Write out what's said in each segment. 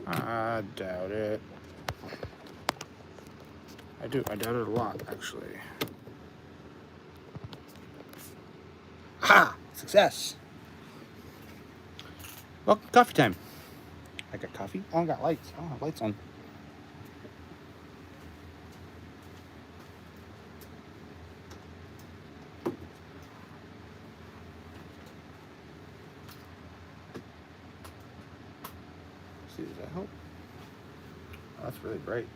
I doubt it. I doubt it a lot, actually. Ha! Success! Well, coffee time. I got coffee. Oh, I got lights. I don't have lights on. See, does that help? Oh, that's really bright.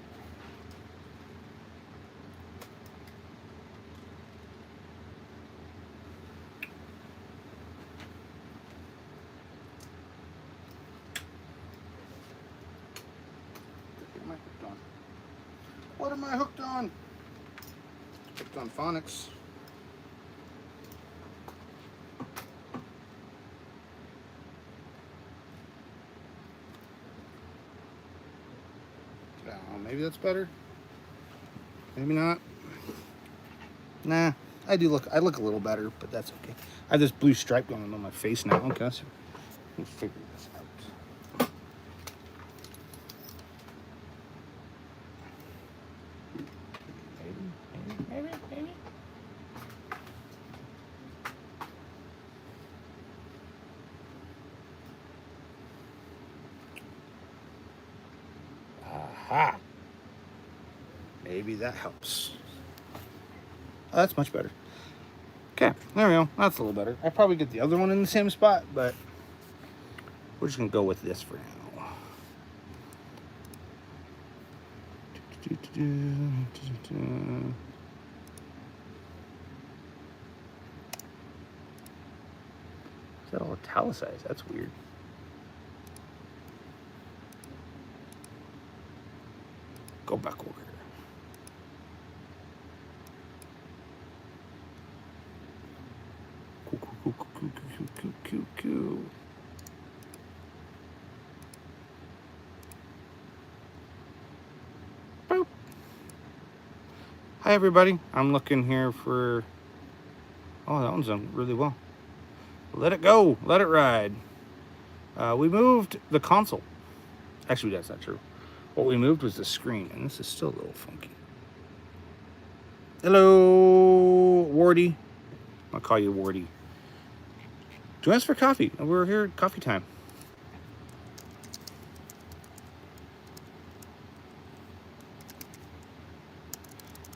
What am I hooked on? Hooked on phonics. Maybe that's better. Maybe not. Nah, I look a little better, but that's okay. I have this blue stripe going on my face now. Okay, so let's figure this out. Maybe. Aha. Maybe that helps. Oh, that's much better. Okay, there we go. That's a little better. I probably get the other one in the same spot, but we're just gonna go with this for now. Is that all italicized? That's weird. Go back over here. Boop. Hi everybody. I'm looking here for. Oh, that one's done really well. Let it go. Let it ride. We moved the console. Actually, that's not true. What we moved was the screen, and this is still a little funky. Hello, Wardy. I'll call you Wardy. Join us for coffee. We're here at coffee time.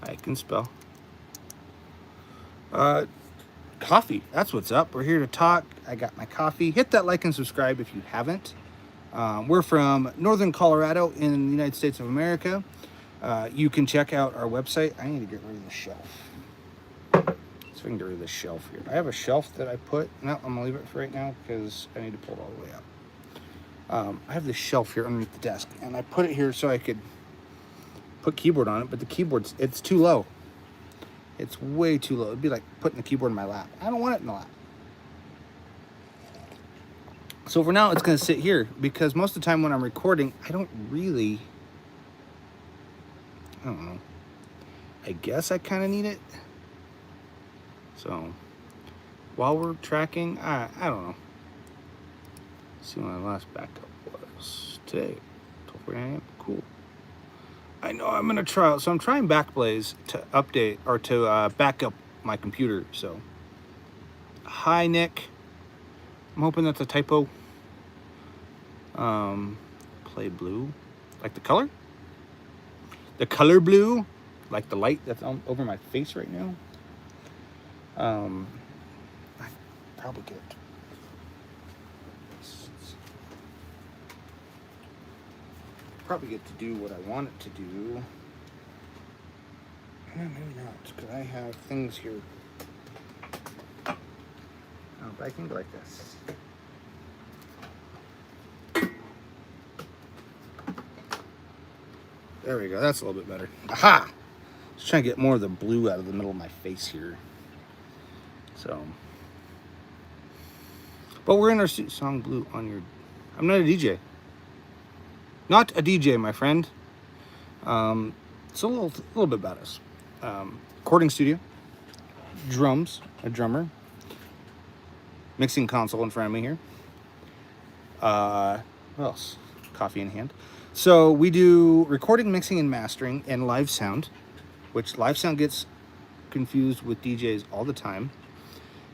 I can spell. Coffee. That's what's up. We're here to talk. I got my coffee. Hit that like and subscribe if you haven't. We're from Northern Colorado in the United States of America. You can check out our website. I need to get rid of the shelf. So I can get rid of the shelf here. I have a shelf that I put. No, I'm gonna leave it for right now because I need to pull it all the way up. I have this shelf here underneath the desk, and I put it here so I could put keyboard on it, but the keyboard's, it's too low. It's way too low. It'd be like putting the keyboard in my lap. I don't want it in the lap. So for now, it's going to sit here because most of the time when I'm recording, I don't know. I guess I kind of need it. So while we're tracking, I don't know. Let's see what my last backup was today. 12:49 a.m. Cool. I know I'm going to try. So I'm trying Backblaze to update or to back up my computer. So hi, Nick. I'm hoping that's a typo. Play blue. Like the color? The color blue? Like the light that's over my face right now? I probably get to do what I want it to do. Maybe not, because I have things here. Oh, but I can go like this. There we go. That's a little bit better. Aha! Just trying to get more of the blue out of the middle of my face here. So, but we're in our song blue on your. I'm not a DJ. Not a DJ, my friend. It's a little bit about us. Recording studio, drums, a drummer, mixing console in front of me here. What else? coffee in hand. So we do recording, mixing, and mastering, and live sound, which live sound gets confused with DJs all the time.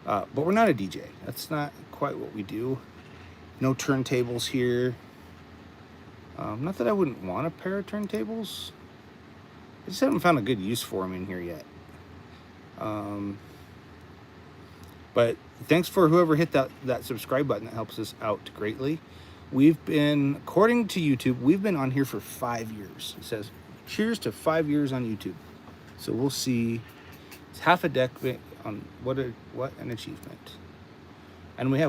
But we're not a DJ. That's not quite what we do. No turntables here. Not that I wouldn't want a pair of turntables. I just haven't found a good use for them in here yet. But thanks for whoever hit that subscribe button. That helps us out greatly. We've been, according to YouTube, we've been on here for 5 years. It says, cheers to 5 years on YouTube. So we'll see. It's half a decade on what an achievement. And we do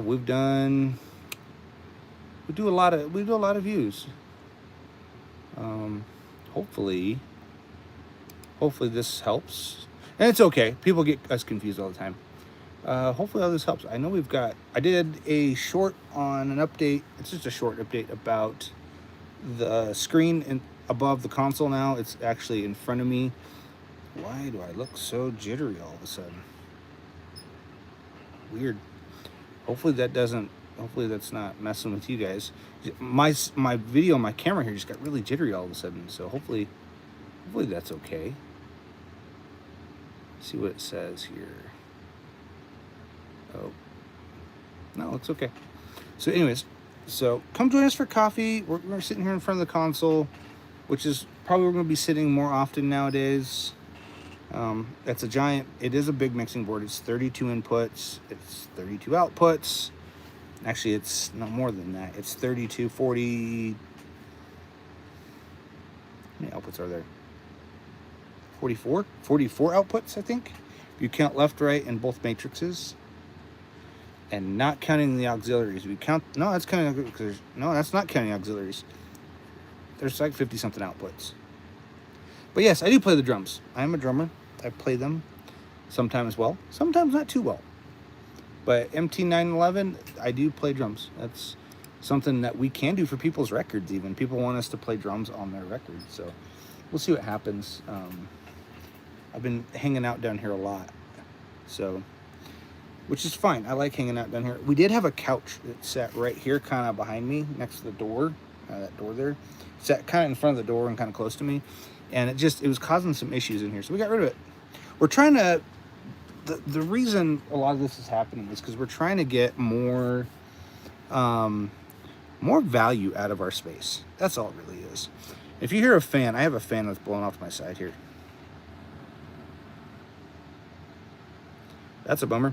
a lot of views. Hopefully this helps. And it's okay. People get us confused all the time. Hopefully all this helps. I know I did a short on an update. It's just a short update about the screen above the console now. It's actually in front of me. Why do I look so jittery all of a sudden? Weird. Hopefully that's not messing with you guys. My video, my camera here just got really jittery all of a sudden. So hopefully that's okay. See what it says here. Oh, no, it's okay. So anyways, come join us for coffee. We're sitting here in front of the console, which is probably we're going to be sitting more often nowadays. It is a big mixing board. It's 32 inputs. It's 32 outputs. Actually, it's not more than that. It's 32, 40. How many outputs are there? 44? 44 outputs, I think. If you count left, right, and both matrices. And not counting the auxiliaries. That's counting. No, that's not counting auxiliaries. There's like 50 something outputs. But yes, I do play the drums. I am a drummer. I play them sometimes well, sometimes not too well. But MT911, I do play drums. That's something that we can do for people's records even. People want us to play drums on their records. So we'll see what happens. I've been hanging out down here a lot. So, which is fine. I like hanging out down here. We did have a couch that sat right here, kind of behind me, next to the door. That door there. It sat kind of in front of the door and kind of close to me. And it was causing some issues in here. So we got rid of it. We're trying to, the reason a lot of this is happening is because we're trying to get more value out of our space. That's all it really is. If you hear a fan, I have a fan that's blowing off my side here. That's a bummer.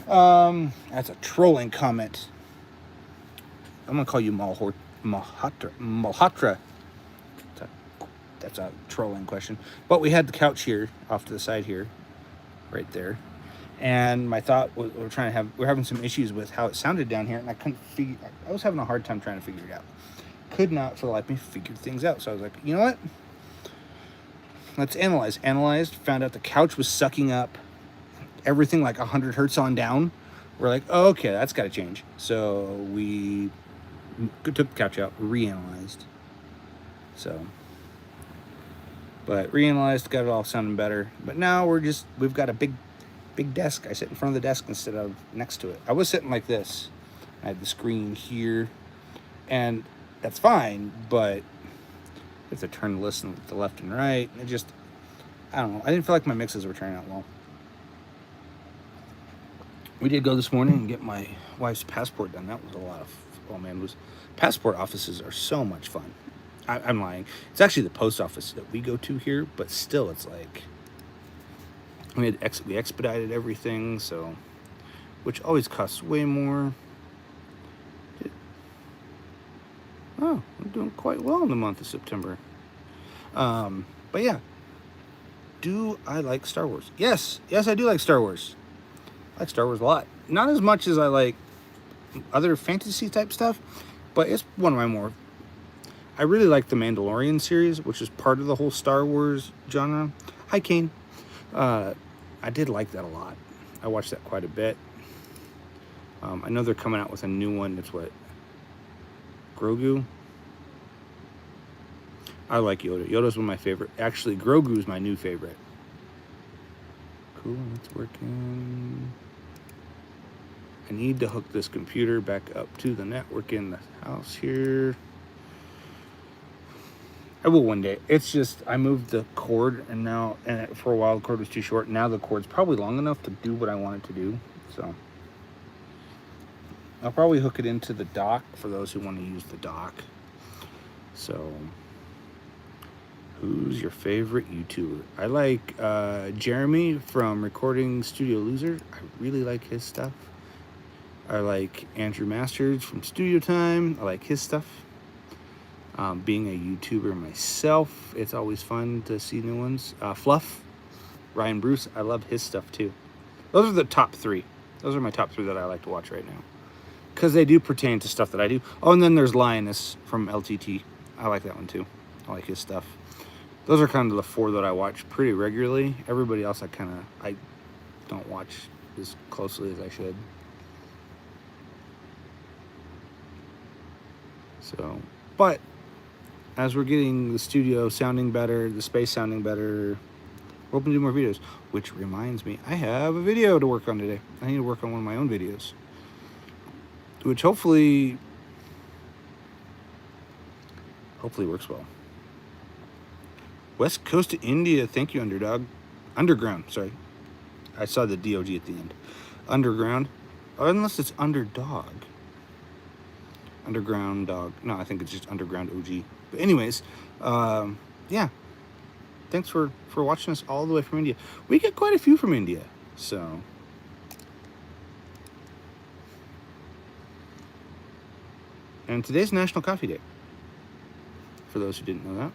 That's a trolling comment. I'm gonna call you Malhotra. That's a trolling question. But we had the couch here off to the side here, right there. And my thought was we're having some issues with how it sounded down here, and I was having a hard time trying to figure it out. Could not for the life of me figure things out. So I was like, you know what? Let's analyze. Analyzed, found out the couch was sucking up everything like 100 hertz on down. We're like, oh, okay, that's got to change. So we took the couch out, reanalyzed. But reanalyzed, got it all sounding better. But now we've got a big desk. I sit in front of the desk instead of next to it. I was sitting like this. I had the screen here, and that's fine, but you have to turn to listen to the left and right. I don't know. I didn't feel like my mixes were turning out well. We did go this morning and get my wife's passport done. That was a lot of, passport offices are so much fun. I'm lying. It's actually the post office that we go to here, but still, it's like we expedited everything, so which always costs way more. Oh, I'm doing quite well in the month of September. But yeah, do I like Star Wars? Yes, I do like Star Wars. I like Star Wars a lot. Not as much as I like other fantasy type stuff, but it's one of my more. I really like the Mandalorian series, which is part of the whole Star Wars genre. Hi, Kane. I did like that a lot. I watched that quite a bit. I know they're coming out with a new one. That's what? Grogu? I like Yoda. Yoda's one of my favorite. Actually, Grogu's my new favorite. Cool, it's working. I need to hook this computer back up to the network in the house here. I will one day. It's just I moved the cord, and now for a while the cord was too short. Now the cord's probably long enough to do what I want it to do. So I'll probably hook it into the dock for those who want to use the dock. So, who's your favorite YouTuber? I like Jeremy from Recording Studio Loser. I really like his stuff. I like Andrew Masters from Studio Time. I like his stuff. Being a YouTuber myself, it's always fun to see new ones. Fluff, Ryan Bruce, I love his stuff too. Those are the top three. Those are my top three that I like to watch right now, because they do pertain to stuff that I do. Oh, and then there's Lioness from LTT. I like that one too. I like his stuff. Those are kind of the four that I watch pretty regularly. Everybody else I don't watch as closely as I should. So, but as we're getting the studio sounding better, the space sounding better, we're hoping to do more videos. Which reminds me, I have a video to work on today. I need to work on one of my own videos, which hopefully works well. West Coast of India, thank you, Underground, sorry. I saw the DOG at the end. Underground, unless it's Underdog. Underground Dog. No, I think it's just Underground OG. But anyways, yeah. Thanks for watching us all the way from India. We get quite a few from India, so. And today's National Coffee Day, for those who didn't know that.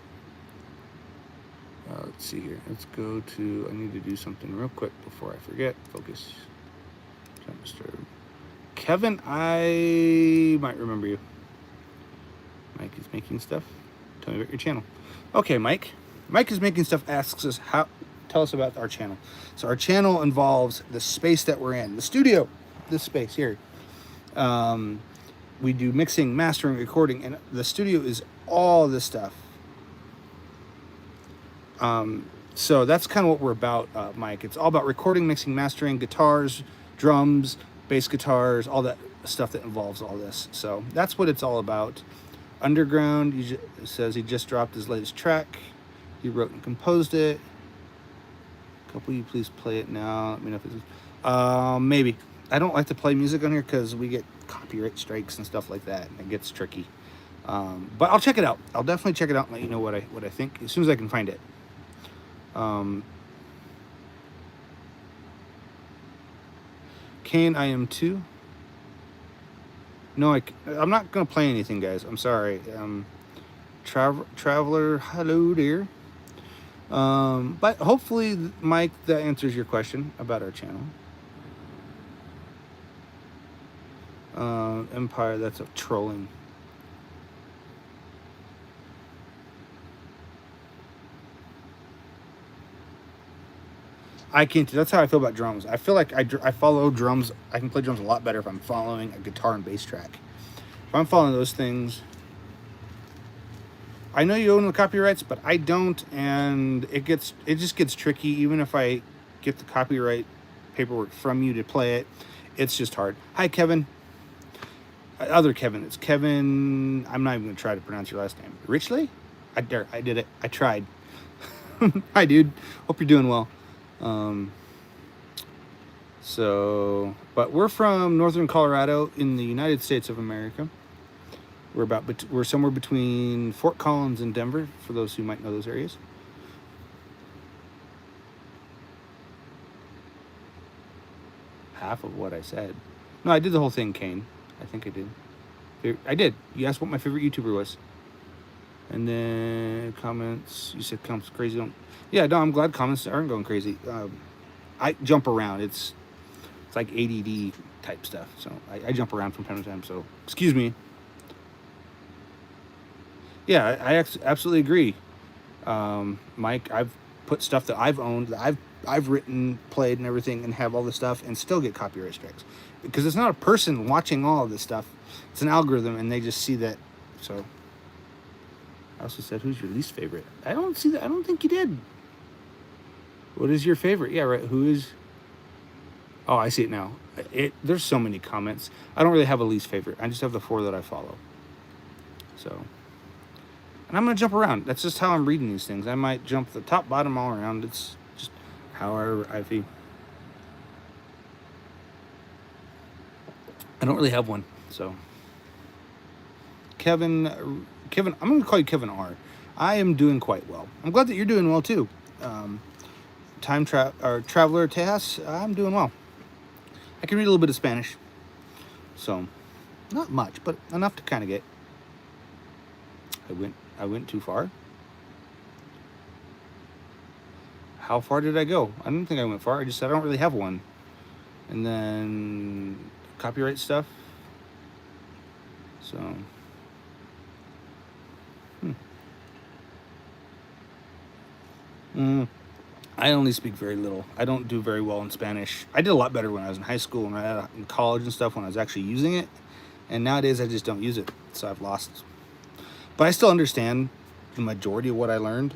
Let's see here. Let's go to, I need to do something real quick before I forget. Focus. Don't disturb. Kevin, I might remember you. Mike is making stuff. Tell me about your channel. Okay, Mike. Mike is making stuff asks us tell us about our channel. So our channel involves the space that we're in, the studio, this space here. We do mixing, mastering, recording, and the studio is all this stuff. So that's kind of what we're about, Mike. It's all about recording, mixing, mastering, guitars, drums, bass guitars, all that stuff that involves all this. So that's what it's all about. Underground says he just dropped his latest track. He wrote and composed it. Will you please play it now? Let me know if it's maybe. I don't like to play music on here because we get copyright strikes and stuff like that. It gets tricky. But I'll check it out. I'll definitely check it out and let you know what I think as soon as I can find it. Kane, I am too. No, I'm not going to play anything, guys. I'm sorry. Traveler, hello there. But hopefully, Mike, that answers your question about our channel. Empire, that's a trolling. I can't. That's how I feel about drums. I feel like I follow drums. I can play drums a lot better if I'm following a guitar and bass track. If I'm following those things, I know you own the copyrights, but I don't, and it just gets tricky. Even if I get the copyright paperwork from you to play it, it's just hard. Hi, Kevin. Other Kevin. It's Kevin. I'm not even gonna try to pronounce your last name. Richley? I did it. I tried. Hi, dude. Hope you're doing well. But we're from northern Colorado in the United States of America. We're somewhere between Fort Collins and Denver, for those who might know those areas. Half of what I said. No, I did the whole thing, Kane. I think I did. I did. You asked what my favorite YouTuber was. And then comments, you said comments crazy. Yeah, no, I'm glad comments aren't going crazy. I jump around. It's like ADD type stuff. So I jump around from time to time. So excuse me. Yeah, I absolutely agree. Mike, I've put stuff that I've owned, that I've written, played, and everything, and have all this stuff, and still get copyright strikes because it's not a person watching all of this stuff. It's an algorithm, and they just see that. So I also said, who's your least favorite? I don't see that. I don't think you did. What is your favorite? Yeah, right. Who is? Oh, I see it now. There's so many comments. I don't really have a least favorite. I just have the 4 that I follow. So And I'm going to jump around. That's just how I'm reading these things. I might jump the top, bottom, all around. It's just how I feel. I don't really have one, so. Kevin, I'm going to call you Kevin R. I am doing quite well. I'm glad that you're doing well too. Traveler Tejas, I'm doing well. I can read a little bit of Spanish, so not much, but enough to kind of get. I went too far. How far did I go? I don't think I went far. I just said I don't really have one. And then copyright stuff. So. I only speak very little. I don't do very well in Spanish. I did a lot better when I was in high school and in college and stuff when I was actually using it. And nowadays I just don't use it. So I've lost. But I still understand the majority of what I learned.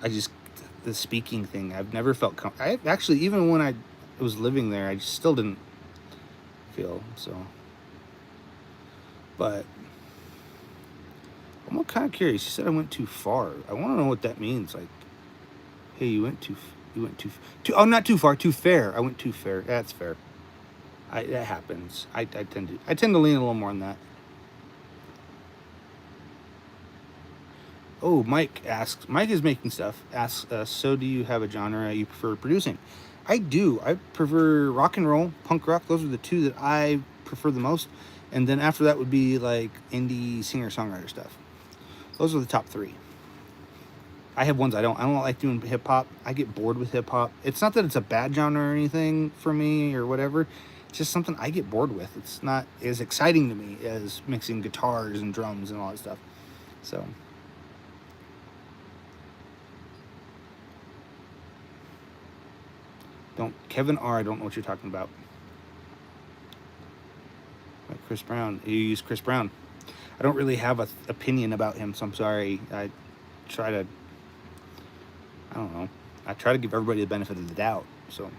The speaking thing, I've never felt I actually, even when I was living there, I just still didn't feel so. But I'm kind of curious. You said I went too far. I want to know what that means. Like, hey, you went too, oh, not too far, too fair. I went too fair. That's fair. That happens. I tend to lean a little more on that. Oh, Mike is making stuff. Asks, so do you have a genre you prefer producing? I do. I prefer rock and roll, punk rock. Those are the two that I prefer the most. And then after that would be like indie singer-songwriter stuff. Those are the top three. I have ones I don't like doing hip hop. I get bored with hip hop. It's not that it's a bad genre or anything for me or whatever. It's just something I get bored with. It's not as exciting to me as mixing guitars and drums and all that stuff. So. Kevin R, I don't know what you're talking about. Like Chris Brown. You use Chris Brown. I don't really have an opinion about him, so I'm sorry. I try to give everybody the benefit of the doubt. So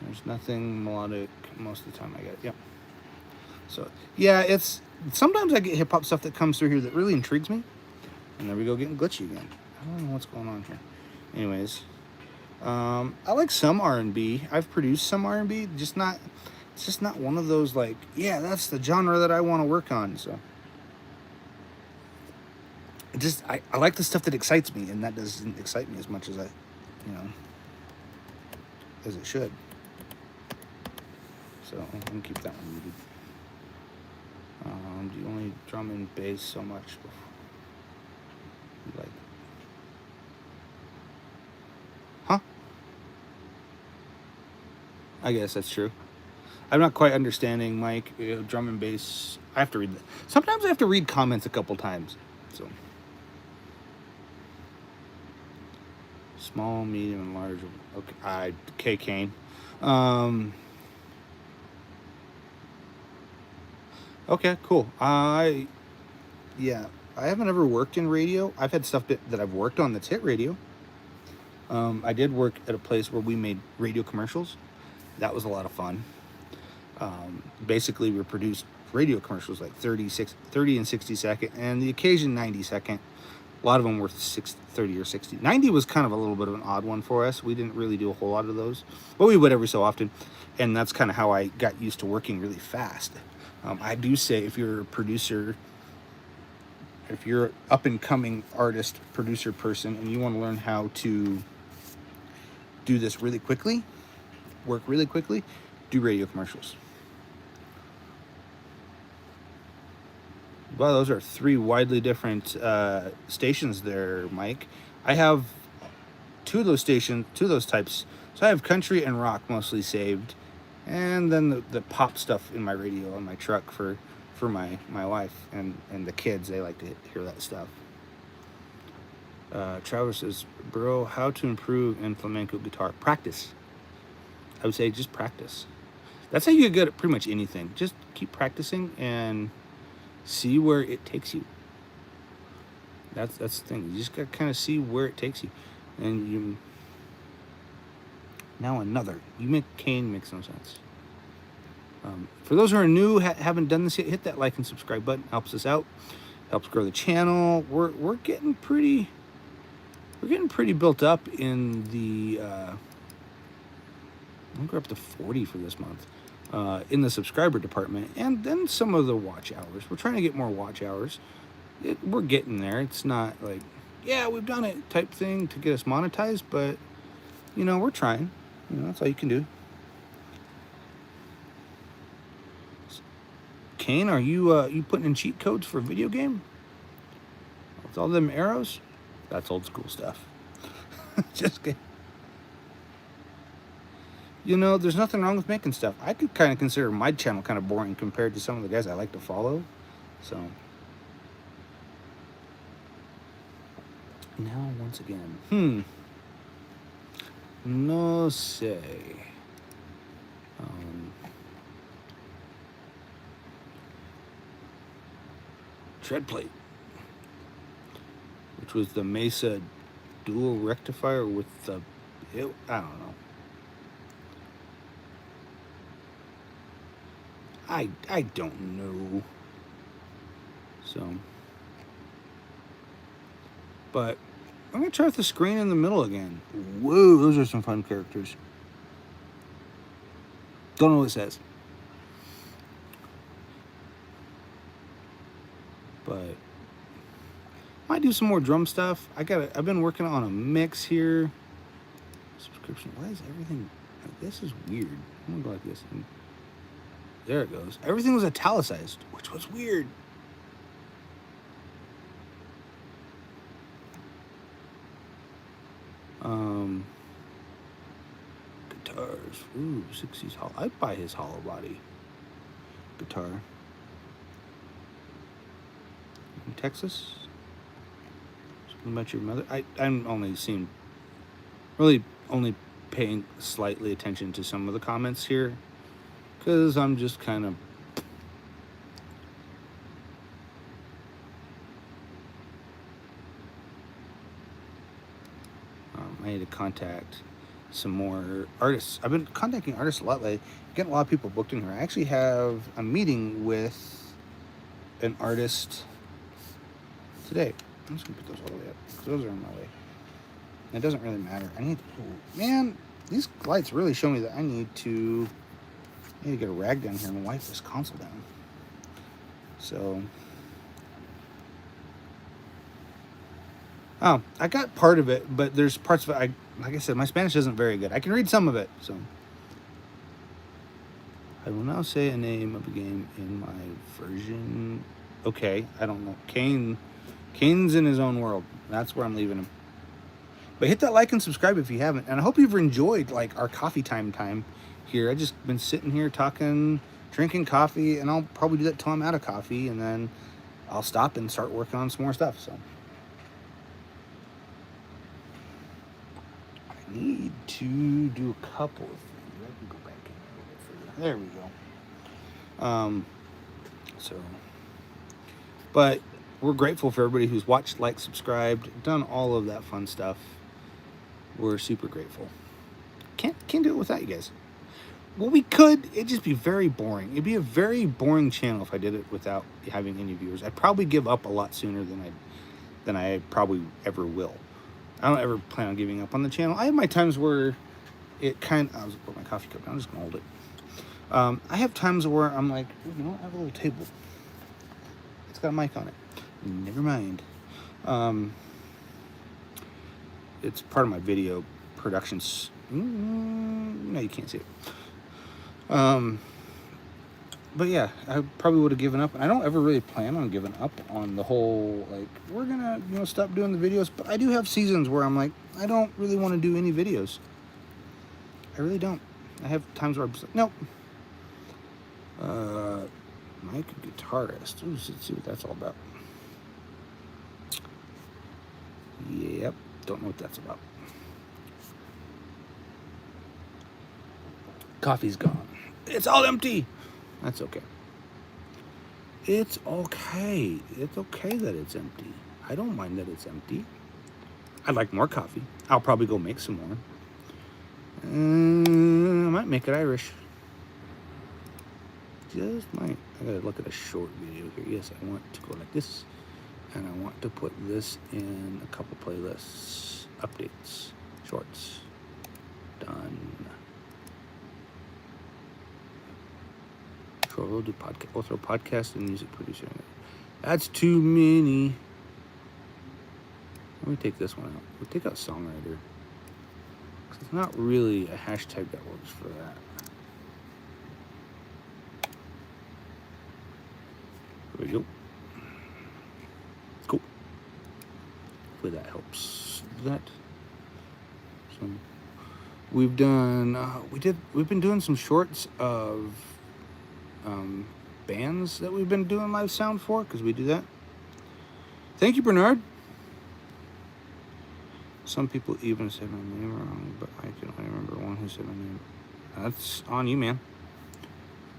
there's nothing melodic most of the time I get it. Yep. So yeah, it's sometimes I get hip hop stuff that comes through here that really intrigues me. And there we go, getting glitchy again. I don't know what's going on here. Anyways. I like some R&B. I've produced some R&B, it's just not one of those like, yeah, that's the genre that I want to work on. So I like the stuff that excites me, and that doesn't excite me as much as as it should. So I'm gonna keep that one muted. Do you only drum and bass so much? Like, huh? I guess that's true. I'm not quite understanding, Mike. Drum and bass. I have to read that. Sometimes I have to read comments a couple times. So small, medium, and large. Okay, K Kane. Okay, cool. I haven't ever worked in radio. I've had stuff that I've worked on that's hit radio. I did work at a place where we made radio commercials. That was a lot of fun. Basically, we produced radio commercials like 30 and 60 second, and the occasion 90 second. A lot of them were 30 or 60. 90 was kind of a little bit of an odd one for us. We didn't really do a whole lot of those, but we would every so often, and that's kind of how I got used to working really fast. I do say if you're a producer, if you're up and coming artist, producer person, and you want to learn how to do this really quickly, work really quickly, do radio commercials. Wow, those are three widely different stations there, Mike. I have two of those types. So I have country and rock mostly saved, and then the pop stuff in my radio on my truck for my wife and the kids. They like to hear that stuff. Travis says, bro, how to improve in flamenco guitar? Practice. I would say just practice. That's how you get good at pretty much anything. Just keep practicing and see where it takes you. That's the thing. You just gotta kind of see where it takes you. And you... Now another. Kane makes no sense. For those who are new, haven't done this yet, hit that like and subscribe button. Helps us out. helps grow the channel. We're getting pretty built up in the I think we're up to 40 for this month in the subscriber department, and then some of the watch hours. We're trying to get more watch hours. We're getting there. It's not like, yeah, we've done it type thing to get us monetized, but you know, we're trying. You know, that's all you can do. Kane, are you putting in cheat codes for a video game? With all them arrows? That's old school stuff. Just kidding. You know, there's nothing wrong with making stuff. I could kind of consider my channel kind of boring compared to some of the guys I like to follow. So now once again, no sé. Tread plate, which was the Mesa dual rectifier with the, I don't know. I don't know. So, but I'm gonna try with the screen in the middle again. Whoa, those are some fun characters. Don't know what it says. But might do some more drum stuff. I've been working on a mix here. Subscription. Why is everything like this? Is weird. I'm gonna go like this. And there it goes. Everything was italicized, which was weird. Guitars. Ooh, 60s hollow. I'd buy his hollow body guitar. In Texas. Something about your mother. I'm only seeing, really only paying slightly attention to some of the comments here, because I'm just kind of I need to contact some more artists. I've been contacting artists a lot lately, getting a lot of people booked in here. I actually have a meeting with an artist today. I'm just gonna put those all the way up because those are in my way. It doesn't really matter. I need, man, these lights really show me that I need to get a rag down here and wipe this console down. So, oh, I got part of it, but there's parts of it, like I said, my Spanish isn't very good. I can read some of it, so. I will now say a name of a game in my version. Okay, I don't know. Kane's in his own world. That's where I'm leaving him. But hit that like and subscribe if you haven't. And I hope you've enjoyed like our coffee time here. I just been sitting here talking, drinking coffee, and I'll probably do that till I'm out of coffee, and then I'll stop and start working on some more stuff. So I need to do a couple of things. I can go back in a little bit further. There we go. But we're grateful for everybody who's watched, liked, subscribed, done all of that fun stuff. We're super grateful. Can't do it without you guys. Well, we could. It'd just be very boring. It'd be a very boring channel if I did it without having any viewers. I'd probably give up a lot sooner than I probably ever will. I don't ever plan on giving up on the channel. I have my times where it kind of... I was going to put my coffee cup down. I'm just going to hold it. I have times where I'm like, you know what? I have a little table. It's got a mic on it. Never mind. It's part of my video productions. No, you can't see it. But yeah, I probably would have given up. And I don't ever really plan on giving up on the whole, like, we're gonna, stop doing the videos. But I do have seasons where I'm like, I don't really want to do any videos. I really don't. I have times where I'm just like, nope. Mike guitarist. Ooh, let's see what that's all about. Yep, don't know what that's about. Coffee's gone. It's all empty. That's okay. It's okay. It's okay that it's empty. I don't mind that it's empty. I'd like more coffee. I'll probably go make some more. I might make it Irish. Just might. I gotta look at a short video here. Yes, I want to go like this. And I want to put this in a couple playlists, updates, shorts. Done. Sure, we'll do podcast. We'll throw podcast and music producer in it. That's too many. Let me take this one out. We'll take out songwriter. Because it's not really a hashtag that works for that. There we go. Cool. Hopefully that helps. That. So we've done. We've been doing some shorts of bands that we've been doing live sound for, because we do that. Thank you, Bernard. Some people even said my name wrong, but I can only remember one who said my name. That's on you, man.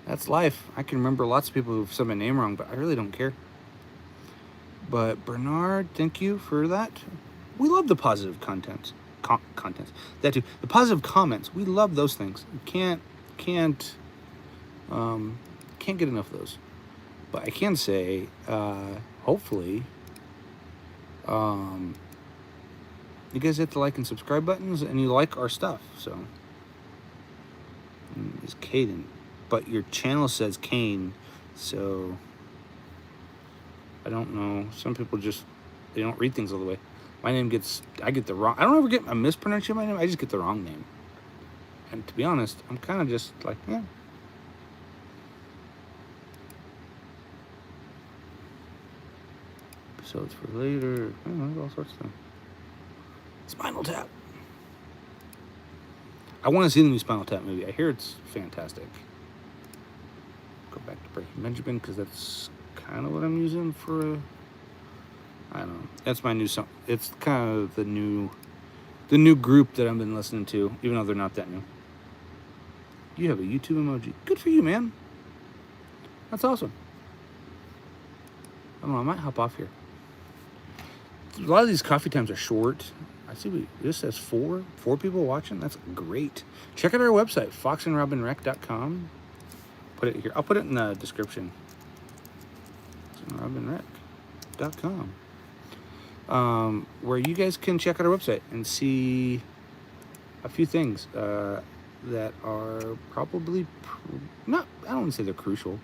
That's life. I can remember lots of people who've said my name wrong, but I really don't care. But Bernard, thank you for that. We love the positive contents. That too. The positive comments. We love those things. You can't get enough of those. But I can say, hopefully, you guys hit the like and subscribe buttons and you like our stuff. So, it's Caden, but your channel says Kane, so I don't know. Some people they don't read things all the way. My name I get the wrong. I don't ever get a mispronunciation of my name. I just get the wrong name. And to be honest, I'm kind of just like, yeah. Episodes for later. All sorts of stuff. Spinal Tap. I want to see the new Spinal Tap movie. I hear it's fantastic. Go back to Breaking Benjamin, because that's kind of what I'm using for I don't know. That's my new song. It's kind of the new group that I've been listening to, even though they're not that new. You have a YouTube emoji. Good for you, man. That's awesome. I don't know. I might hop off here. A lot of these coffee times are short. I see this says four people watching. That's great. Check out our website, foxandrobynrec.com. Put it here. I'll put it in the description. Robynrec.com. Where you guys can check out our website and see a few things that are probably I don't want to say they're crucial,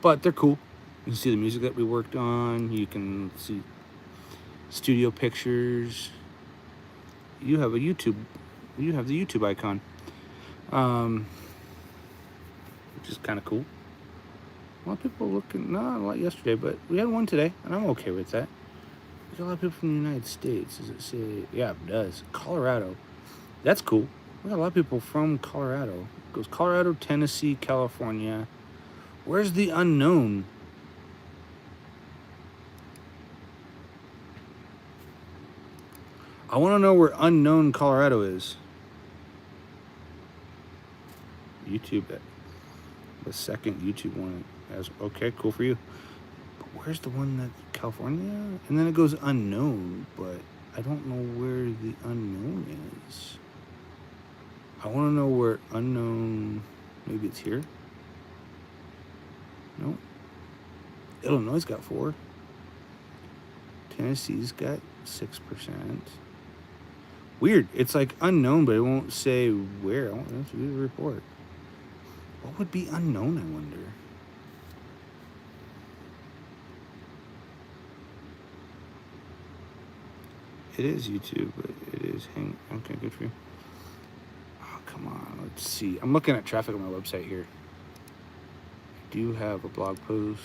but they're cool. You can see the music that we worked on. You can see studio pictures. You have the YouTube icon, which is kind of cool. A lot of people looking, not a lot yesterday, but we had one today, and I'm okay with that. There's a lot of people from the United States. Does it say? Yeah, it does. Colorado. That's cool. We got a lot of people from Colorado. It goes Colorado, Tennessee, California. Where's the unknown? I want to know where unknown Colorado is. YouTube. The second YouTube one. Okay, cool for you. But where's the one that California? And then it goes unknown, but I don't know where the unknown is. I want to know where unknown. Maybe it's here. No. Illinois got 4. Tennessee's got 6%. Weird. It's like unknown, but it won't say where. I want to do the report. What would be unknown, I wonder? It is YouTube, but it is okay, good for you. Oh, come on. Let's see. I'm looking at traffic on my website here. I do have a blog post.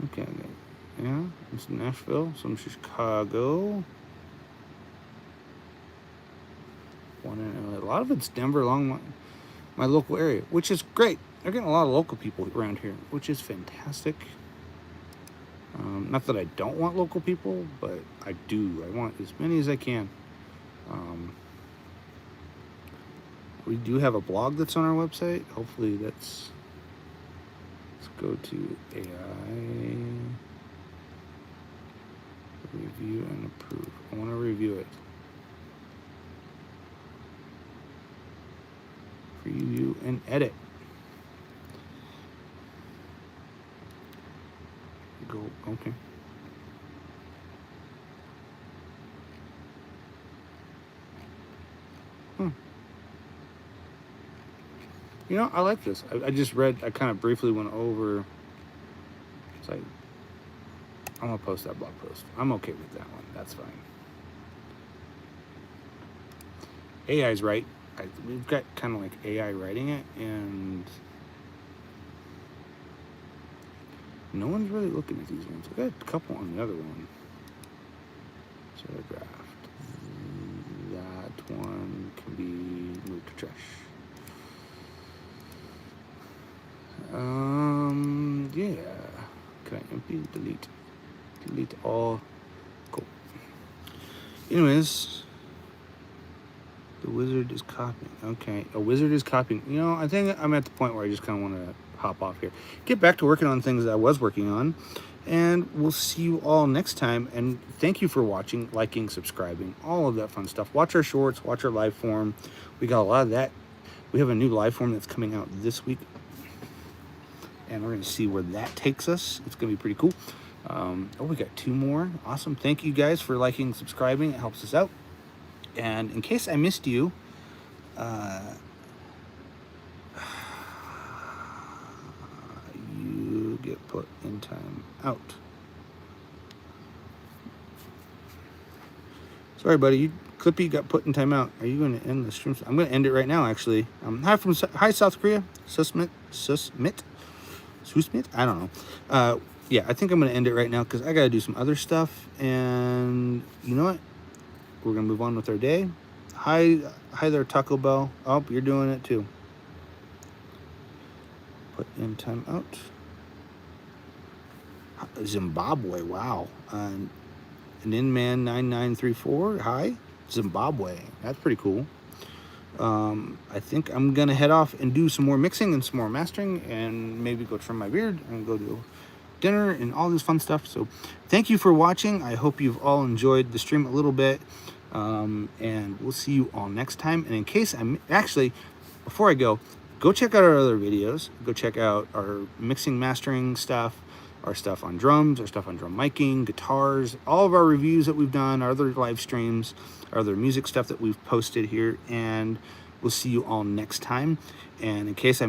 Okay. Yeah, it's Nashville, some Chicago. One in LA. A lot of it's Denver, along my local area, which is great. They're getting a lot of local people around here, which is fantastic. Not that I don't want local people, but I do. I want as many as I can. We do have a blog that's on our website. Hopefully let's go to AI. Review and approve. I want to review it. Preview and edit. Go, okay. You know, I like this. I just read, I kind of briefly went over. It's like, I'm going to post that blog post. I'm okay with that one. That's fine. AI's right. We've got kind of like AI writing it, and no one's really looking at these ones. I got a couple on the other one. Draft. That one can be moved to trash. Yeah. Can I empty? Delete. Delete all. Cool. Anyways, the wizard is copying. Okay, a wizard is copying. You know, I think I'm at the point where I just kind of want to hop off here. Get back to working on things that I was working on. And we'll see you all next time. And thank you for watching, liking, subscribing, all of that fun stuff. Watch our shorts, watch our live form. We got a lot of that. We have a new live form that's coming out this week. And we're going to see where that takes us. It's going to be pretty cool. Oh, we got 2 more. Awesome. Thank you guys for liking, subscribing. It helps us out. And in case I missed you, you get put in time out. Sorry, buddy. You, Clippy got put in time out. Are you going to end the stream? I'm going to end it right now, actually. Hi, South Korea. Susmit. I don't know. Yeah, I think I'm going to end it right now because I got to do some other stuff. And you know what? We're going to move on with our day. Hi there, Taco Bell. Oh, you're doing it too. Put in time out. Zimbabwe, wow. An Inman 9934. Hi, Zimbabwe. That's pretty cool. I think I'm gonna head off and do some more mixing and some more mastering, and maybe go trim my beard and go to dinner and all this fun stuff. So thank you for watching. I hope you've all enjoyed the stream a little bit, and we'll see you all next time. And in case I'm actually, before I go check out our other videos. Go check out our mixing, mastering stuff, our stuff on drums, our stuff on drum miking, guitars, all of our reviews that we've done, our other live streams, our other music stuff that we've posted here. And we'll see you all next time. And in case I missed